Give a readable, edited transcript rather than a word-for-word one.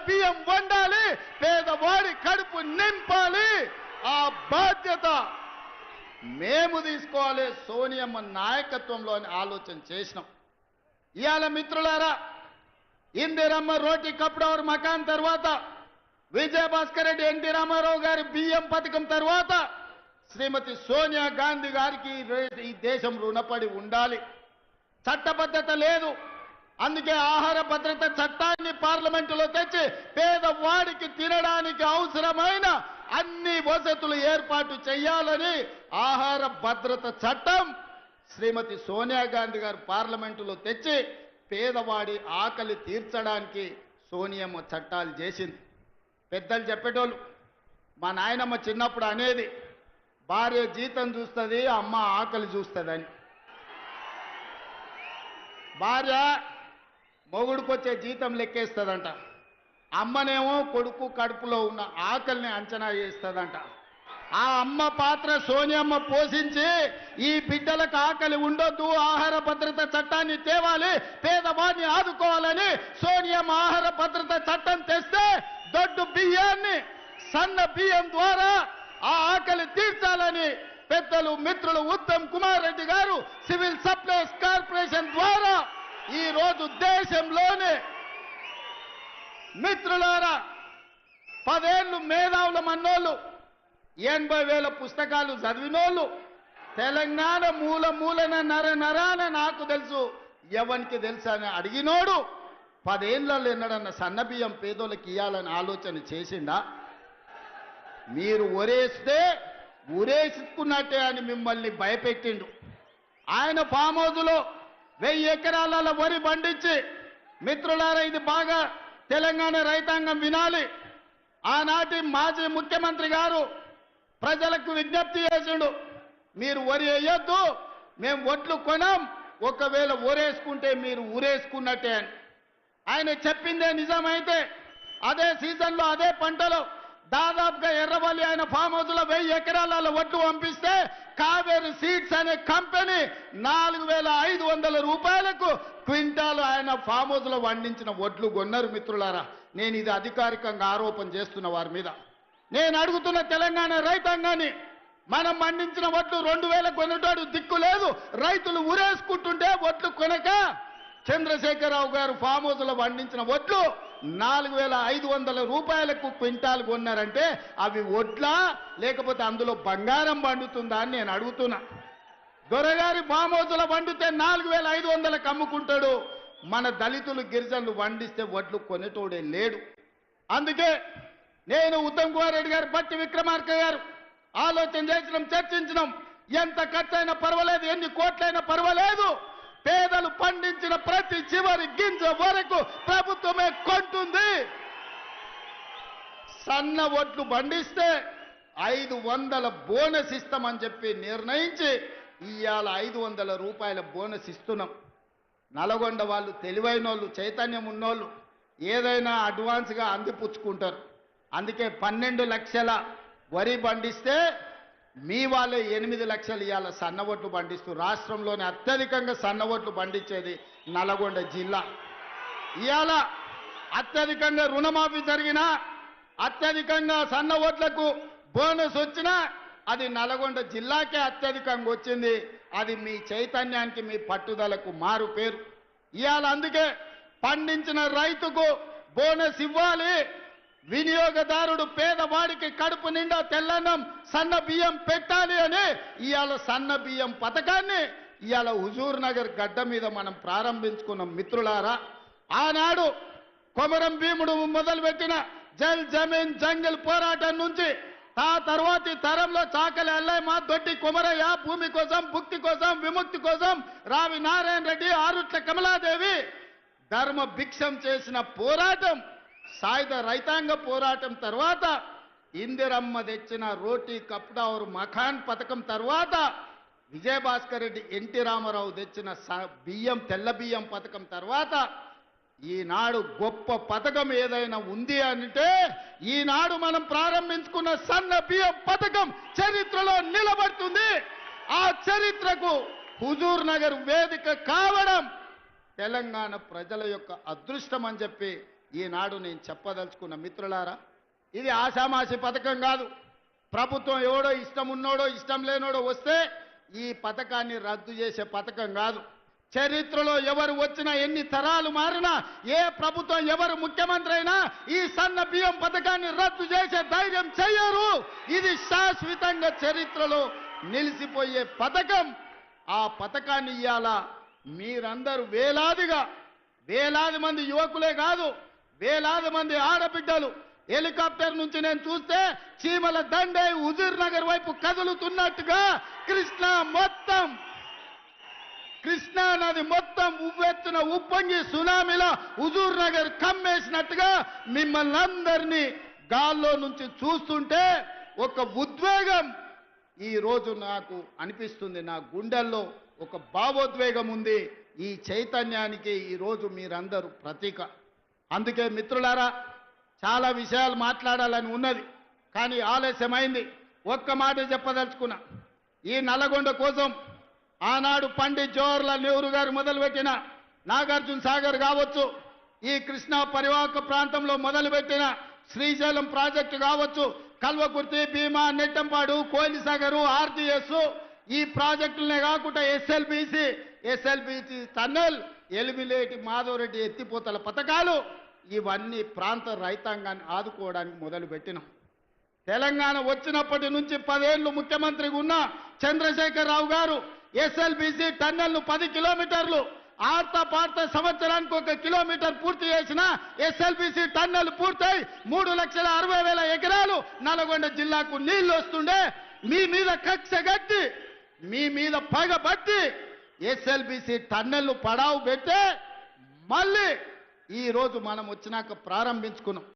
బియ్యం వండాలి, పేదవాడి కడుపు నింపాలి. ఆ బాధ్యత మేము తీసుకోవాలి. సోనియమ్మ నాయకత్వంలో ఆలోచన చేసినాం. ఇవాళ మిత్రులారా, ఇందిరమ్మ రోటీ కప్డవర్ మకాన్ తర్వాత, విజయభాస్కర్ రెడ్డి ఎన్టీ రామారావు గారి బియ్యం పథకం తర్వాత శ్రీమతి సోనియా గాంధీ గారికి ఈ దేశం రుణపడి ఉండాలి. చట్టబద్ధత లేదు. అందుకే ఆహార భద్రత చట్టాన్ని పార్లమెంటులో తెచ్చి పేదవాడికి తినడానికి అవసరమైన అన్ని వసతులు ఏర్పాటు చేయాలని ఆహార భద్రత చట్టం శ్రీమతి సోనియా గాంధీ గారు పార్లమెంటులో తెచ్చి పేదవాడి ఆకలి తీర్చడానికి సోనియమ్మ చట్టాలు చేసింది. పెద్దలు చెప్పేటోళ్ళు, మా నాయనమ్మ చిన్నప్పుడు అనేది, భార్య జీతం చూస్తుంది, అమ్మ ఆకలి చూస్తుందని. భార్య మొగుడుకొచ్చే జీతం లెక్కేస్తుందంట, అమ్మనేమో కొడుకు కడుపులో ఉన్న ఆకలిని అంచనా వేస్తుందంట. ఆ అమ్మ పాత్ర సోనియమ్మ పోషించి ఈ బిడ్డలకు ఆకలి ఉండొద్దు, ఆహార భద్రత చట్టాన్ని తేవాలి, పేదవాడిని ఆదుకోవాలని సోనియమ్మ ఆహార భద్రత చట్టం తెస్తే దొడ్డు బియ్యాన్ని సన్న బియ్యం ద్వారా ఆ ఆకలి తీర్చాలని పెద్దలు మిత్రులు ఉత్తమ్ కుమార్ రెడ్డి గారు సివిల్ సప్లైస్ కార్పొరేషన్ ద్వారా ఈ రోజు దేశంలోనే మిత్రులారా 10 ఏళ్ళు మేధావుల మన్నోళ్ళు, 80,000 పుస్తకాలు చదివినోళ్ళు, తెలంగాణ మూల మూలన నరాన నాకు తెలుసు ఎవరికి తెలుసు అని అడిగినోడు 10 ఏళ్ళలో ఎన్నడన్న సన్నబియ్యం పేదోళ్ళకి ఇవ్వాలని ఆలోచన చేసిండా? మీరు ఒరేస్తే ఉరేసుకున్నట్టే అని మిమ్మల్ని భయపెట్టిండు. ఆయన ఫామ్ హౌస్లో 1000 ఎకరాల వరి పండించి, మిత్రులారా ఇది బాగా తెలంగాణ రైతాంగం వినాలి, ఆనాటి మాజీ ముఖ్యమంత్రి గారు ప్రజలకు విజ్ఞప్తి చేసిండు, మీరు వరి వేయొద్దు, మేము ఒట్లు కొనం, ఒకవేళ ఊరేసుకుంటే మీరు ఊరేసుకున్నట్టే అని. ఆయన చెప్పిందే నిజమైతే అదే సీజన్లో అదే పంటలో దాదాపుగా ఎర్రవల్లి ఆయన ఫామ్ హౌస్లో 1000 ఎకరాల ఒట్లు పంపిస్తే కావేరి సీడ్స్ అనే కంపెనీ 4,500 రూపాయలకు క్వింటాలు ఆయన ఫామ్ హౌస్లో పండించిన ఒడ్లు కొన్నారు. మిత్రులారా, నేను ఇది అధికారికంగా ఆరోపణ చేస్తున్న వారి మీద. నేను అడుగుతున్న తెలంగాణ రైతాంగాన్ని, మనం పండించిన ఒట్లు 2,000 కొనేటోడు దిక్కు లేదు, రైతులు ఊరేసుకుంటుంటే ఒట్లు కొనక చంద్రశేఖరరావు గారు ఫామ్ హౌస్లో పండించిన ఒట్లు 4,500 రూపాయలకు క్వింటాల్ కొన్నారంటే అవి ఒడ్లా లేకపోతే అందులో బంగారం పండుతుందా అని నేను అడుగుతున్నా. దొరగారి ఫామ్ హౌస్లో పండితే 4,500లకు అమ్ముకుంటాడు, మన దళితులు గిరిజనులు పండిస్తే ఒడ్లు కొనేటోడే లేడు. అందుకే నేను ఉత్తమ్ కుమార్ రెడ్డి గారు, బట్టి విక్రమార్క గారు ఆలోచన చేసినాం, చర్చించినాం. ఎంత ఖర్చైనా పర్వాలేదు, ఎన్ని కోట్లైనా పర్వాలేదు, పేదలు పండించిన ప్రతి చివరి గింజ వరకు ప్రభుత్వమే కొంటుంది. సన్న ఒట్లు పండిస్తే 500 బోనస్ ఇస్తామని చెప్పి నిర్ణయించి ఇవాళ 500 రూపాయల బోనస్ ఇస్తున్నాం. నల్గొండ వాళ్ళు తెలివైన వాళ్ళు, చైతన్యం ఉన్నోళ్ళు ఏదైనా అడ్వాన్స్గా అందిపుచ్చుకుంటారు. అందుకే 12 లక్షల వరి పండిస్తే మీ వాళ్ళే 8 లక్షలు ఇవాళ సన్నవొట్లు పండిస్తూ రాష్ట్రంలోనే అత్యధికంగా సన్నవొట్లు పండించేది నల్గొండ జిల్లా. ఇవాళ అత్యధికంగా రుణమాఫీ జరిగినా, అత్యధికంగా సన్నవొట్లకు బోనస్ వచ్చినా అది నల్గొండ జిల్లాకే అత్యధికంగా వచ్చింది. అది మీ చైతన్యానికి, మీ పట్టుదలకు మారు పేరు. ఇవాళ అందుకే పండించిన రైతుకు బోనస్ ఇవ్వాలి, వినియోగదారుడు పేదవాడికి కడుపు నిండా తెల్లన్నం సన్న బియ్యం పెట్టాలి అని ఇవాళ సన్న బియ్యం పథకాన్ని ఇవాళ హుజూర్ నగర్ గడ్డ మీద మనం ప్రారంభించుకున్నాం. మిత్రులారా, ఆనాడు కొమరం భీముడు మొదలుపెట్టిన జల్ జమీన్ జంగిల్ పోరాటం నుంచి తర్వాతి తరంలో చాకలి అల్లయ్య, దొడ్డి కొమరయ్య భూమి కోసం, భుక్తి కోసం, విముక్తి కోసం రావి నారాయణ రెడ్డి, ఆరుట్ల కమలాదేవి ధర్మ భిక్షం చేసిన పోరాటం, సాయుధ రైతాంగ పోరాటం తర్వాత ఇందిరమ్మ తెచ్చిన రోటీ కప్డా और మఖాన్ పథకం తర్వాత విజయభాస్కర్ రెడ్డి ఎన్టీ రామారావు తెచ్చిన బియ్యం తెల్ల బియ్యం పథకం తర్వాత ఈనాడు గొప్ప పథకం ఏదైనా ఉంది అంటే ఈనాడు మనం ప్రారంభించుకున్న సన్న బియ్యం పథకం చరిత్రలో నిలబడుతుంది. ఆ చరిత్రకు హుజూర్ నగర్ వేదిక కావడం తెలంగాణ ప్రజల యొక్క అదృష్టం అని చెప్పి ఈనాడు నేను చెప్పదలుచుకున్న మిత్రులారా, ఇది ఆషామాషి పథకం కాదు. ప్రభుత్వం ఎవడో ఇష్టం ఉన్నోడో ఇష్టం లేనోడో వస్తే ఈ పథకాన్ని రద్దు చేసే పథకం కాదు. చరిత్రలో ఎవరు వచ్చినా, ఎన్ని తరాలు మారినా, ఏ ప్రభుత్వం ఎవరు ముఖ్యమంత్రి అయినా ఈ సన్న బియ్యం పథకాన్ని రద్దు చేసే ధైర్యం చెయ్యరు. ఇది శాశ్వతంగా చరిత్రలో నిలిచిపోయే పథకం. ఆ పథకాన్ని ఇయ్యాల మీరందరూ వేలాది మంది యువకులే కాదు, వేలాది మంది ఆడబిడ్డలు హెలికాప్టర్ నుంచి నేను చూస్తే చీమల దండే హుజూర్ నగర్ వైపు కదులుతున్నట్టుగా కృష్ణా నది మొత్తం ఉవ్వెత్తున ఉప్పొంగి సునామీలో హుజూర్ నగర్ కమ్మేసినట్టుగా మిమ్మల్ని అందరినీ గాల్లో నుంచి చూస్తుంటే ఒక ఉద్వేగం ఈ రోజు నాకు అనిపిస్తుంది. నా గుండెల్లో ఒక భావోద్వేగం ఉంది. ఈ చైతన్యానికి ఈ రోజు మీరందరూ ప్రతీక. అందుకే మిత్రులారా, చాలా విషయాలు మాట్లాడాలని ఉన్నది, కానీ ఆలస్యమైంది. ఒక్క మాట చెప్పదలుచుకున్నా. ఈ నల్లగొండ కోసం ఆనాడు పండిత్ జవహర్లాల్ నెహ్రూ గారు మొదలుపెట్టిన నాగార్జున సాగర్ కావచ్చు, ఈ కృష్ణా పరివాహక ప్రాంతంలో మొదలుపెట్టిన శ్రీశైలం ప్రాజెక్టు కావచ్చు, కల్వకుర్తి, భీమా, నెట్టంపాడు, కోయిలసాగరు, ఆర్టీఎస్, ఈ ప్రాజెక్టులనే కాకుండా ఎస్ఎల్బిసి టన్నెల్, ఎలిమిలేటి మాధవరెడ్డి ఎత్తిపోతల పథకాలు, ఇవన్నీ ప్రాంత రైతాంగాన్ని ఆదుకోవడానికి మొదలుపెట్టినాం. తెలంగాణ వచ్చినప్పటి నుంచి 10 ఏళ్లు ముఖ్యమంత్రిగా ఉన్న చంద్రశేఖరరావు గారు ఎస్ఎల్బిసి టన్నెల్ను 10 కిలోమీటర్లు, పార్త సంవత్సరానికి 1 కిలోమీటర్ పూర్తి చేసిన ఎస్ఎల్బిసి టన్నెల్ పూర్తయి 3,60,000 ఎకరాలు నల్గొండ జిల్లాకు నీళ్లు వస్తుండే మీ మీద కక్ష గట్టి, మీ మీద పగబట్టి ఎస్ఎల్బిసి టన్నెల్ను పడావు పెట్టే మళ్ళీ ఈ రోజు మనం వచ్చినాక ప్రారంభించుకున్నాం.